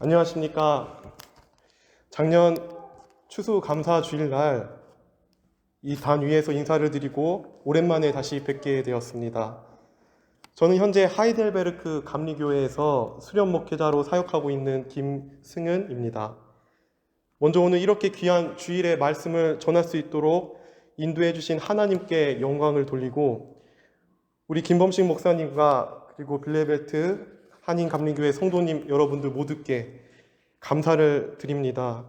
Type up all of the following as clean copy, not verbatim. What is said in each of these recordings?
안녕하십니까. 작년 추수감사 주일날 이 단 위에서 인사를 드리고 오랜만에 다시 뵙게 되었습니다. 저는 현재 하이델베르크 감리교회에서 수련 목회자로 사역하고 있는 김승은입니다. 먼저 오늘 이렇게 귀한 주일의 말씀을 전할 수 있도록 인도해 주신 하나님께 영광을 돌리고, 우리 김범식 목사님과 그리고 빌레벨트 한인 감리교회 성도님 여러분들 모두께 감사를 드립니다.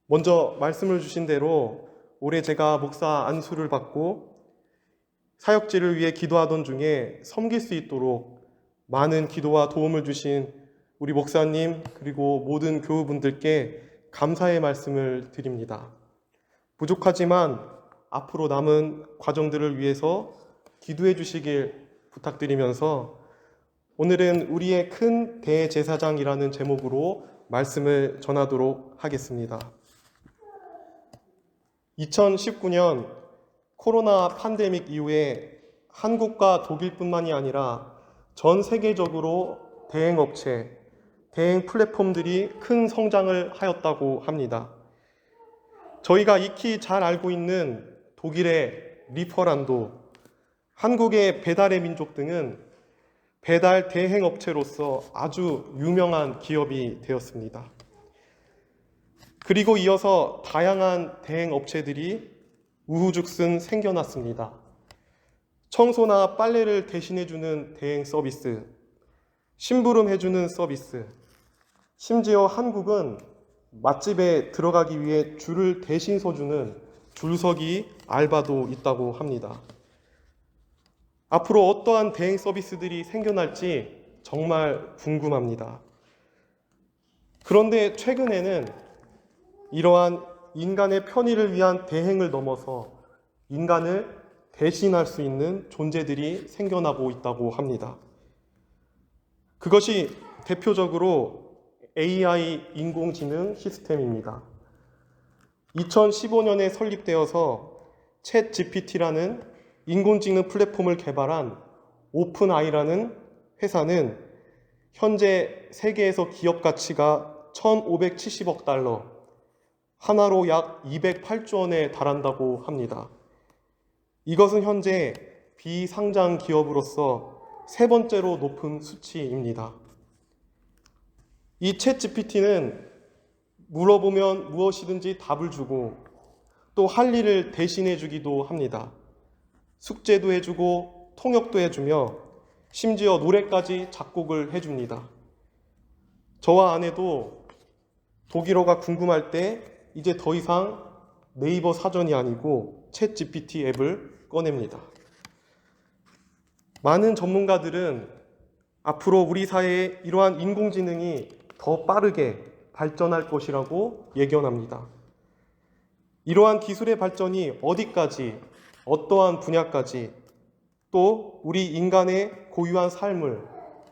먼저 말씀을 주신 대로 올해 제가 목사 안수를 받고 사역지를 위해 기도하던 중에 섬길 수 있도록 많은 기도와 도움을 주신 우리 목사님 그리고 모든 교우분들께 감사의 말씀을 드립니다. 부족하지만 앞으로 남은 과정들을 위해서 기도해 주시길 부탁드리면서 오늘은 우리의 큰 대제사장이라는 제목으로 말씀을 전하도록 하겠습니다. 2019년 코로나 팬데믹 이후에 한국과 독일뿐만이 아니라 전 세계적으로 대행업체, 대행 플랫폼들이 큰 성장을 하였다고 합니다. 저희가 익히 잘 알고 있는 독일의 리퍼란도, 한국의 배달의 민족 등은 배달 대행업체로서 아주 유명한 기업이 되었습니다. 그리고 이어서 다양한 대행업체들이 우후죽순 생겨났습니다. 청소나 빨래를 대신해주는 대행 서비스, 심부름해주는 서비스, 심지어 한국은 맛집에 들어가기 위해 줄을 대신 서주는 줄서기 알바도 있다고 합니다. 앞으로 어떠한 대행 서비스들이 생겨날지 정말 궁금합니다. 그런데 최근에는 이러한 인간의 편의를 위한 대행을 넘어서 인간을 대신할 수 있는 존재들이 생겨나고 있다고 합니다. 그것이 대표적으로 AI 인공지능 시스템입니다. 2015년에 설립되어서 챗 GPT라는 인공지능 플랫폼을 개발한 오픈AI라는 회사는 현재 세계에서 기업 가치가 1,570억 달러, 하나로 약 208조 원에 달한다고 합니다. 이것은 현재 비상장 기업으로서 세 번째로 높은 수치입니다. 이 챗 GPT는 물어보면 무엇이든지 답을 주고 또 할 일을 대신해 주기도 합니다. 숙제도 해주고 통역도 해주며 심지어 노래까지 작곡을 해줍니다. 저와 아내도 독일어가 궁금할 때 이제 더 이상 네이버 사전이 아니고 챗 GPT 앱을 꺼냅니다. 많은 전문가들은 앞으로 우리 사회에 이러한 인공지능이 더 빠르게 발전할 것이라고 예견합니다. 이러한 기술의 발전이 어디까지, 어떠한 분야까지, 또 우리 인간의 고유한 삶을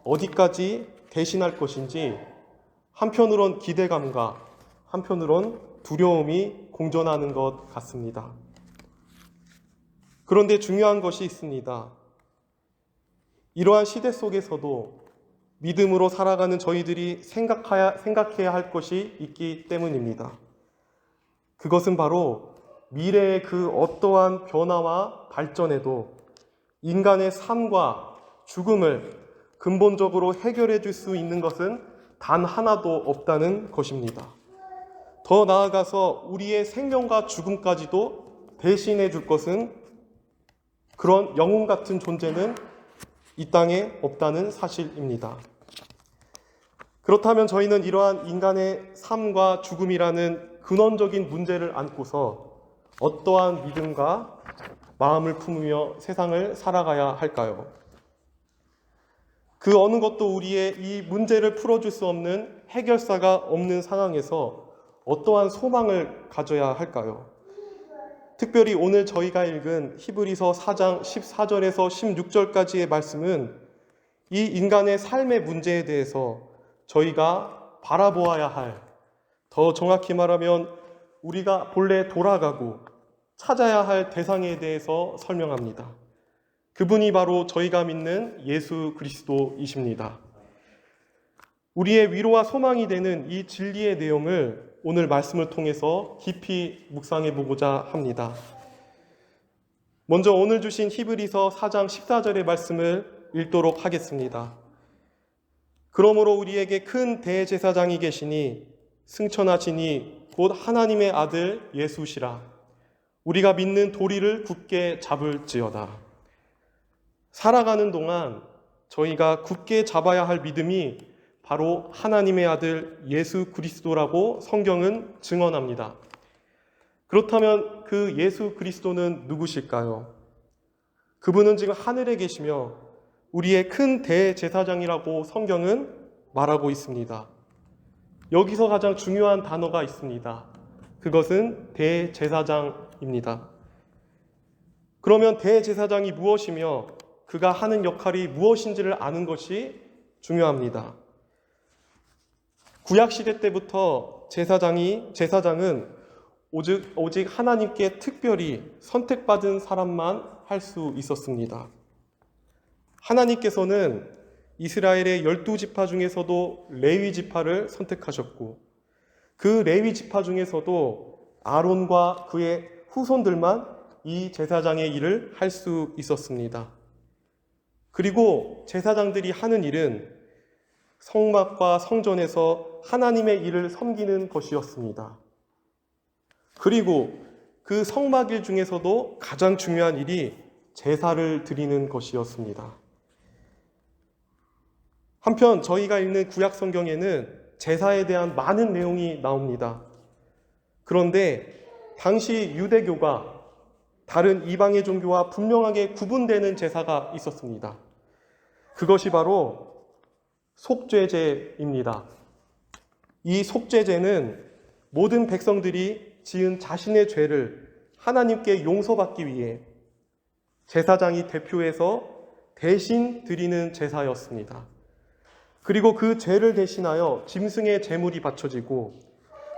어디까지 대신할 것인지 한편으론 기대감과 한편으론 두려움이 공존하는 것 같습니다. 그런데 중요한 것이 있습니다. 이러한 시대 속에서도 믿음으로 살아가는 저희들이 생각해야 할 것이 있기 때문입니다. 그것은 바로 미래의 그 어떠한 변화와 발전에도 인간의 삶과 죽음을 근본적으로 해결해 줄 수 있는 것은 단 하나도 없다는 것입니다. 더 나아가서 우리의 생명과 죽음까지도 대신해 줄 것은, 그런 영웅 같은 존재는 이 땅에 없다는 사실입니다. 그렇다면 저희는 이러한 인간의 삶과 죽음이라는 근원적인 문제를 안고서 어떠한 믿음과 마음을 품으며 세상을 살아가야 할까요? 그 어느 것도 우리의 이 문제를 풀어줄 수 없는 해결사가 없는 상황에서 어떠한 소망을 가져야 할까요? 특별히 오늘 저희가 읽은 히브리서 4장 14절에서 16절까지의 말씀은 이 인간의 삶의 문제에 대해서 저희가 바라보아야 할, 더 정확히 말하면 우리가 본래 돌아가고 찾아야 할 대상에 대해서 설명합니다. 그분이 바로 저희가 믿는 예수 그리스도이십니다. 우리의 위로와 소망이 되는 이 진리의 내용을 오늘 말씀을 통해서 깊이 묵상해 보고자 합니다. 먼저 오늘 주신 히브리서 4장 14절의 말씀을 읽도록 하겠습니다. 그러므로 우리에게 큰 대제사장이 계시니 승천하시니 곧 하나님의 아들 예수시라. 우리가 믿는 도리를 굳게 잡을지어다. 살아가는 동안 저희가 굳게 잡아야 할 믿음이 바로 하나님의 아들 예수 그리스도라고 성경은 증언합니다. 그렇다면 그 예수 그리스도는 누구실까요? 그분은 지금 하늘에 계시며 우리의 큰 대제사장이라고 성경은 말하고 있습니다. 여기서 가장 중요한 단어가 있습니다. 그것은 대제사장입니다. 그러면 대제사장이 무엇이며 그가 하는 역할이 무엇인지를 아는 것이 중요합니다. 구약시대 때부터 제사장은 오직 하나님께 특별히 선택받은 사람만 할 수 있었습니다. 하나님께서는 이스라엘의 12지파 중에서도 레위 지파를 선택하셨고 그 레위 지파 중에서도 아론과 그의 후손들만 이 제사장의 일을 할 수 있었습니다. 그리고 제사장들이 하는 일은 성막과 성전에서 하나님의 일을 섬기는 것이었습니다. 그리고 그 성막일 중에서도 가장 중요한 일이 제사를 드리는 것이었습니다. 한편 저희가 읽는 구약 성경에는 제사에 대한 많은 내용이 나옵니다. 그런데 당시 유대교가 다른 이방의 종교와 분명하게 구분되는 제사가 있었습니다. 그것이 바로 속죄제입니다. 이 속죄제는 모든 백성들이 지은 자신의 죄를 하나님께 용서받기 위해 제사장이 대표해서 대신 드리는 제사였습니다. 그리고 그 죄를 대신하여 짐승의 제물이 바쳐지고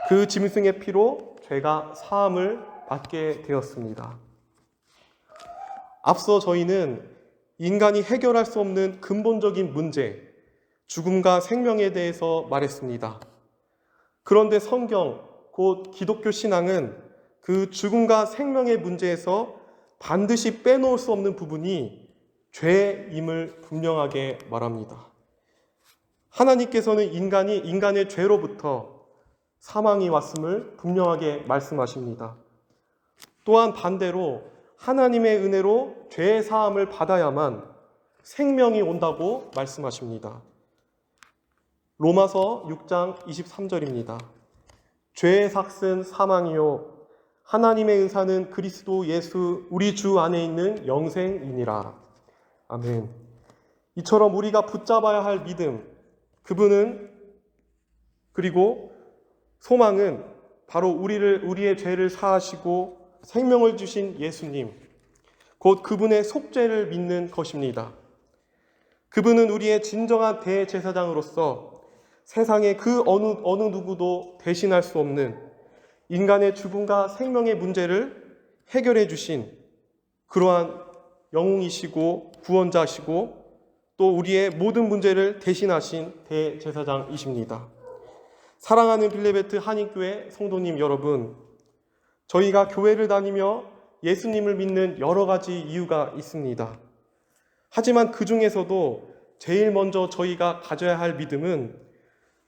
그 짐승의 피로 죄가 사함을 받게 되었습니다. 앞서 저희는 인간이 해결할 수 없는 근본적인 문제, 죽음과 생명에 대해서 말했습니다. 그런데 성경, 곧 기독교 신앙은 그 죽음과 생명의 문제에서 반드시 빼놓을 수 없는 부분이 죄임을 분명하게 말합니다. 하나님께서는 인간의 죄로부터 사망이 왔음을 분명하게 말씀하십니다. 또한 반대로 하나님의 은혜로 죄의 사함을 받아야만 생명이 온다고 말씀하십니다. 로마서 6장 23절입니다. 죄의 삭은 사망이요 하나님의 은사는 그리스도 예수 우리 주 안에 있는 영생이니라. 아멘. 이처럼 우리가 붙잡아야 할 믿음, 그분은 그리고 소망은 바로 우리의 죄를 사하시고 생명을 주신 예수님, 곧 그분의 속죄를 믿는 것입니다. 그분은 우리의 진정한 대제사장으로서 세상의 그 어느 누구도 대신할 수 없는 인간의 죽음과 생명의 문제를 해결해 주신 그러한 영웅이시고 구원자시고 또 우리의 모든 문제를 대신하신 대제사장이십니다. 사랑하는 빌레베트 한인교회 성도님 여러분, 저희가 교회를 다니며 예수님을 믿는 여러 가지 이유가 있습니다. 하지만 그 중에서도 제일 먼저 저희가 가져야 할 믿음은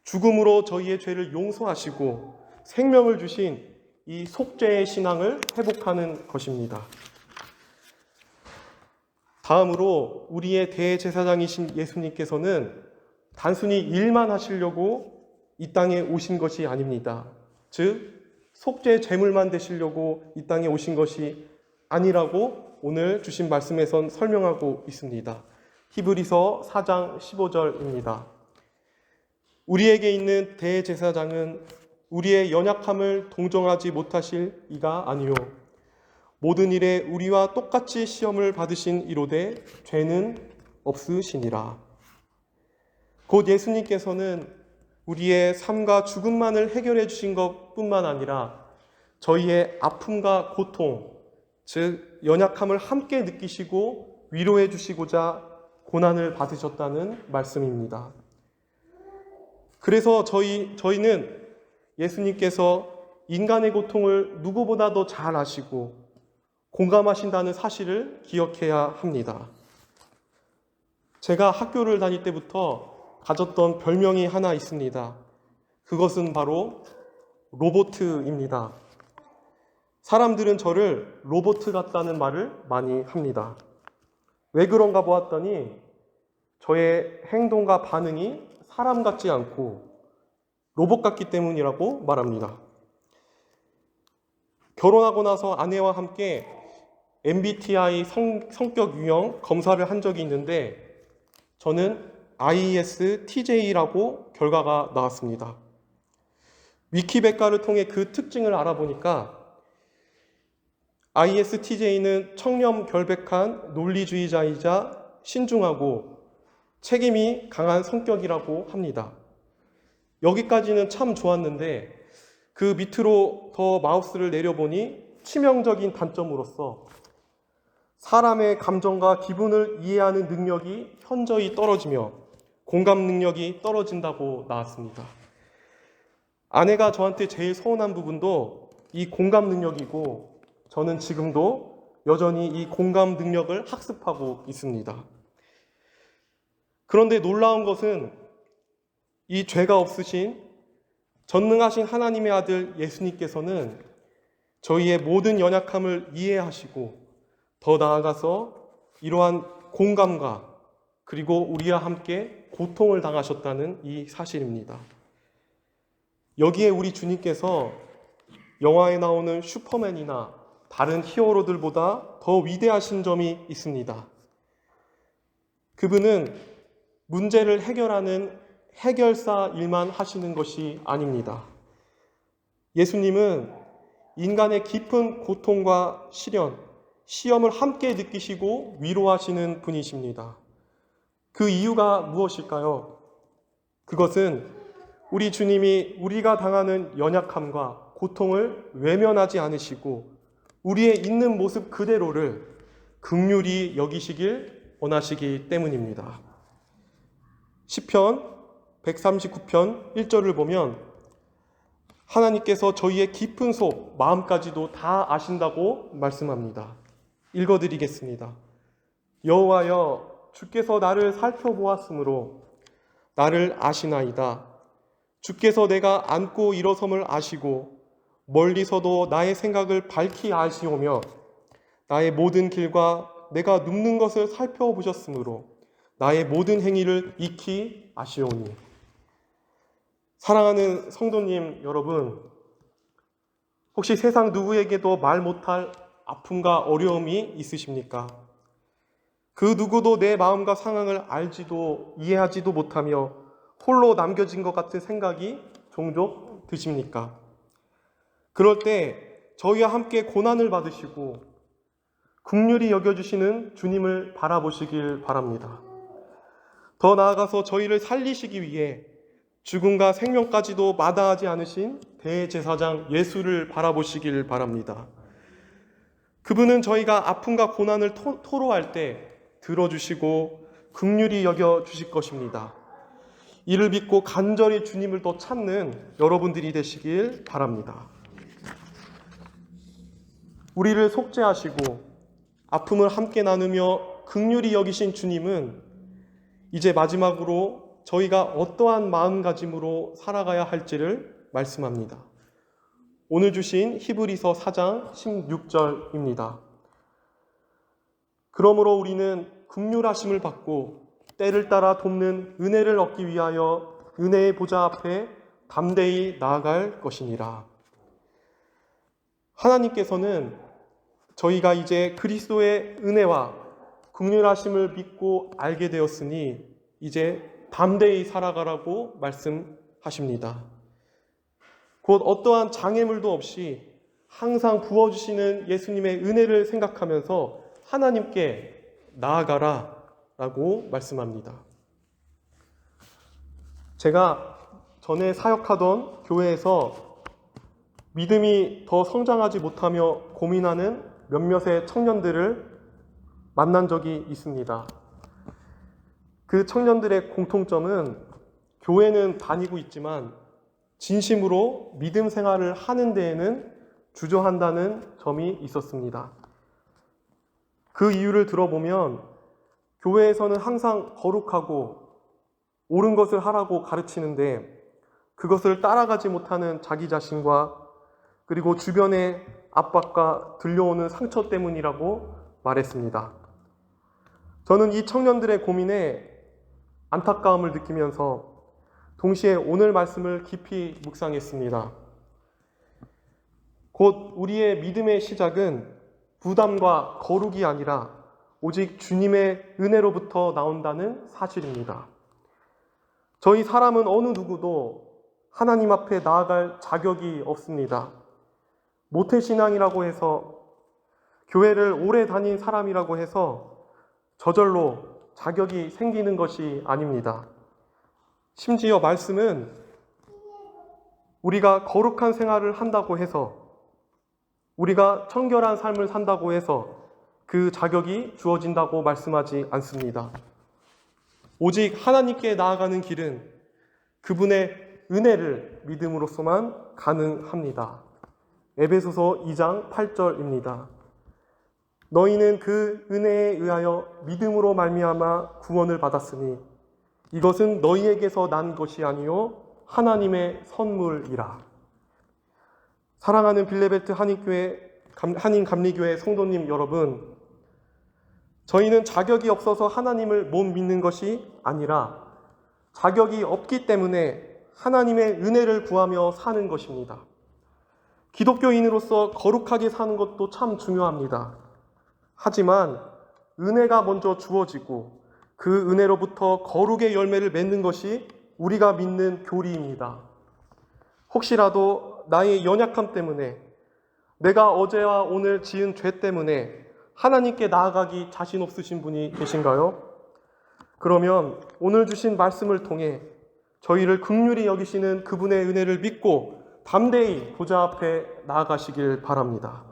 죽음으로 저희의 죄를 용서하시고 생명을 주신 이 속죄의 신앙을 회복하는 것입니다. 다음으로 우리의 대제사장이신 예수님께서는 단순히 일만 하시려고 이 땅에 오신 것이 아닙니다. 즉 속죄 제물만 되시려고 이 땅에 오신 것이 아니라고 오늘 주신 말씀에선 설명하고 있습니다. 히브리서 4장 15절입니다. 우리에게 있는 대제사장은 우리의 연약함을 동정하지 못하실 이가 아니요 모든 일에 우리와 똑같이 시험을 받으신 이로되 죄는 없으시니라. 곧 예수님께서는 우리의 삶과 죽음만을 해결해 주신 것뿐만 아니라 저희의 아픔과 고통, 즉 연약함을 함께 느끼시고 위로해 주시고자 고난을 받으셨다는 말씀입니다. 그래서 저희는 예수님께서 인간의 고통을 누구보다도 잘 아시고 공감하신다는 사실을 기억해야 합니다. 제가 학교를 다닐 때부터 가졌던 별명이 하나 있습니다. 그것은 바로 로보트입니다. 사람들은 저를 로보트 같다는 말을 많이 합니다. 왜 그런가 보았더니 저의 행동과 반응이 사람 같지 않고 로봇 같기 때문이라고 말합니다. 결혼하고 나서 아내와 함께 MBTI 성격 유형 검사를 한 적이 있는데 저는 ISTJ라고 결과가 나왔습니다. 위키백과를 통해 그 특징을 알아보니까 ISTJ는 청렴 결백한 논리주의자이자 신중하고 책임이 강한 성격이라고 합니다. 여기까지는 참 좋았는데 그 밑으로 더 마우스를 내려보니 치명적인 단점으로서 사람의 감정과 기분을 이해하는 능력이 현저히 떨어지며 공감 능력이 떨어진다고 나왔습니다. 아내가 저한테 제일 서운한 부분도 이 공감 능력이고 저는 지금도 여전히 이 공감 능력을 학습하고 있습니다. 그런데 놀라운 것은 이 죄가 없으신 전능하신 하나님의 아들 예수님께서는 저희의 모든 연약함을 이해하시고 더 나아가서 이러한 공감과 그리고 우리와 함께 고통을 당하셨다는 이 사실입니다. 여기에 우리 주님께서 영화에 나오는 슈퍼맨이나 다른 히어로들보다 더 위대하신 점이 있습니다. 그분은 문제를 해결하는 해결사 일만 하시는 것이 아닙니다. 예수님은 인간의 깊은 고통과 시험을 함께 느끼시고 위로하시는 분이십니다. 그 이유가 무엇일까요? 그것은 우리 주님이 우리가 당하는 연약함과 고통을 외면하지 않으시고 우리의 있는 모습 그대로를 긍휼히 여기시길 원하시기 때문입니다. 시편 139편 1절을 보면 하나님께서 저희의 깊은 속, 마음까지도 다 아신다고 말씀합니다. 읽어드리겠습니다. 여호와여, 주께서 나를 살펴보았으므로 나를 아시나이다. 주께서 내가 앉고 일어섬을 아시고 멀리서도 나의 생각을 밝히 아시오며 나의 모든 길과 내가 눕는 것을 살펴보셨으므로 나의 모든 행위를 익히 아시오니. 사랑하는 성도님 여러분, 혹시 세상 누구에게도 말 못할 아픔과 어려움이 있으십니까? 그 누구도 내 마음과 상황을 알지도 이해하지도 못하며 홀로 남겨진 것 같은 생각이 종종 드십니까? 그럴 때 저희와 함께 고난을 받으시고 긍휼히 여겨주시는 주님을 바라보시길 바랍니다. 더 나아가서 저희를 살리시기 위해 죽음과 생명까지도 마다하지 않으신 대제사장 예수를 바라보시길 바랍니다. 그분은 저희가 아픔과 고난을 토로할 때 들어주시고 긍휼히 여겨주실 것입니다. 이를 믿고 간절히 주님을 더 찾는 여러분들이 되시길 바랍니다. 우리를 속죄하시고 아픔을 함께 나누며 긍휼히 여기신 주님은 이제 마지막으로 저희가 어떠한 마음가짐으로 살아가야 할지를 말씀합니다. 오늘 주신 히브리서 4장 16절입니다. 그러므로 우리는 긍휼하심을 받고 때를 따라 돕는 은혜를 얻기 위하여 은혜의 보좌 앞에 담대히 나아갈 것이니라. 하나님께서는 저희가 이제 그리스도의 은혜와 긍휼하심을 믿고 알게 되었으니 이제 담대히 살아가라고 말씀하십니다. 곧 어떠한 장애물도 없이 항상 부어주시는 예수님의 은혜를 생각하면서 하나님께 나아가라 라고 말씀합니다. 제가 전에 사역하던 교회에서 믿음이 더 성장하지 못하며 고민하는 몇몇의 청년들을 만난 적이 있습니다. 그 청년들의 공통점은 교회는 다니고 있지만 진심으로 믿음 생활을 하는 데에는 주저한다는 점이 있었습니다. 그 이유를 들어보면 교회에서는 항상 거룩하고 옳은 것을 하라고 가르치는데 그것을 따라가지 못하는 자기 자신과 그리고 주변의 압박과 들려오는 상처 때문이라고 말했습니다. 저는 이 청년들의 고민에 안타까움을 느끼면서 동시에 오늘 말씀을 깊이 묵상했습니다. 곧 우리의 믿음의 시작은 부담과 거룩이 아니라 오직 주님의 은혜로부터 나온다는 사실입니다. 저희 사람은 어느 누구도 하나님 앞에 나아갈 자격이 없습니다. 모태신앙이라고 해서, 교회를 오래 다닌 사람이라고 해서 저절로 자격이 생기는 것이 아닙니다. 심지어 말씀은 우리가 거룩한 생활을 한다고 해서, 우리가 청결한 삶을 산다고 해서 그 자격이 주어진다고 말씀하지 않습니다. 오직 하나님께 나아가는 길은 그분의 은혜를 믿음으로서만 가능합니다. 에베소서 2장 8절입니다. 너희는 그 은혜에 의하여 믿음으로 말미암아 구원을 받았으니 이것은 너희에게서 난 것이 아니요 하나님의 선물이라. 사랑하는 빌레벨트 한인감리교회 성도님 여러분, 저희는 자격이 없어서 하나님을 못 믿는 것이 아니라 자격이 없기 때문에 하나님의 은혜를 구하며 사는 것입니다. 기독교인으로서 거룩하게 사는 것도 참 중요합니다. 하지만 은혜가 먼저 주어지고 그 은혜로부터 거룩의 열매를 맺는 것이 우리가 믿는 교리입니다. 혹시라도 나의 연약함 때문에, 내가 어제와 오늘 지은 죄 때문에 하나님께 나아가기 자신 없으신 분이 계신가요? 그러면 오늘 주신 말씀을 통해 저희를 긍휼히 여기시는 그분의 은혜를 믿고 담대히 보좌 앞에 나아가시길 바랍니다.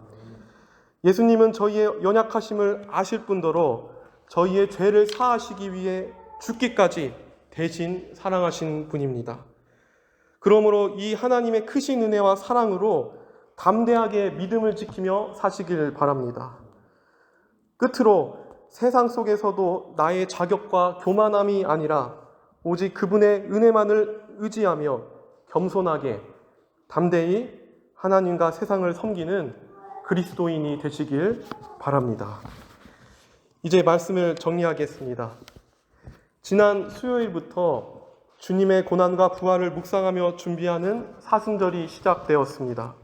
예수님은 저희의 연약하심을 아실 뿐더러 저희의 죄를 사하시기 위해 죽기까지 대신 사랑하신 분입니다. 그러므로 이 하나님의 크신 은혜와 사랑으로 담대하게 믿음을 지키며 사시길 바랍니다. 끝으로 세상 속에서도 나의 자격과 교만함이 아니라 오직 그분의 은혜만을 의지하며 겸손하게 담대히 하나님과 세상을 섬기는 그리스도인이 되시길 바랍니다. 이제 말씀을 정리하겠습니다. 지난 수요일부터 주님의 고난과 부활을 묵상하며 준비하는 사순절이 시작되었습니다.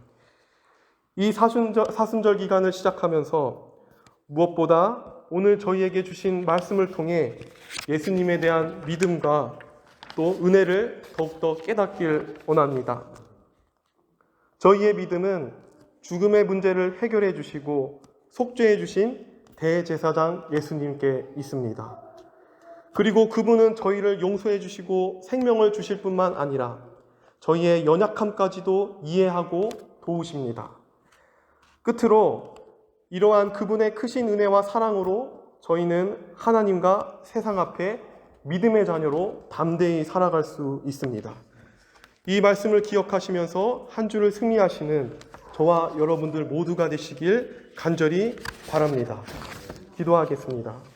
이 사순절 기간을 시작하면서 무엇보다 오늘 저희에게 주신 말씀을 통해 예수님에 대한 믿음과 또 은혜를 더욱더 깨닫길 원합니다. 저희의 믿음은 죽음의 문제를 해결해 주시고 속죄해 주신 대제사장 예수님께 있습니다. 그리고 그분은 저희를 용서해 주시고 생명을 주실 뿐만 아니라 저희의 연약함까지도 이해하고 도우십니다. 끝으로 이러한 그분의 크신 은혜와 사랑으로 저희는 하나님과 세상 앞에 믿음의 자녀로 담대히 살아갈 수 있습니다. 이 말씀을 기억하시면서 한 주를 승리하시는 저와 여러분들 모두가 되시길 간절히 바랍니다. 기도하겠습니다.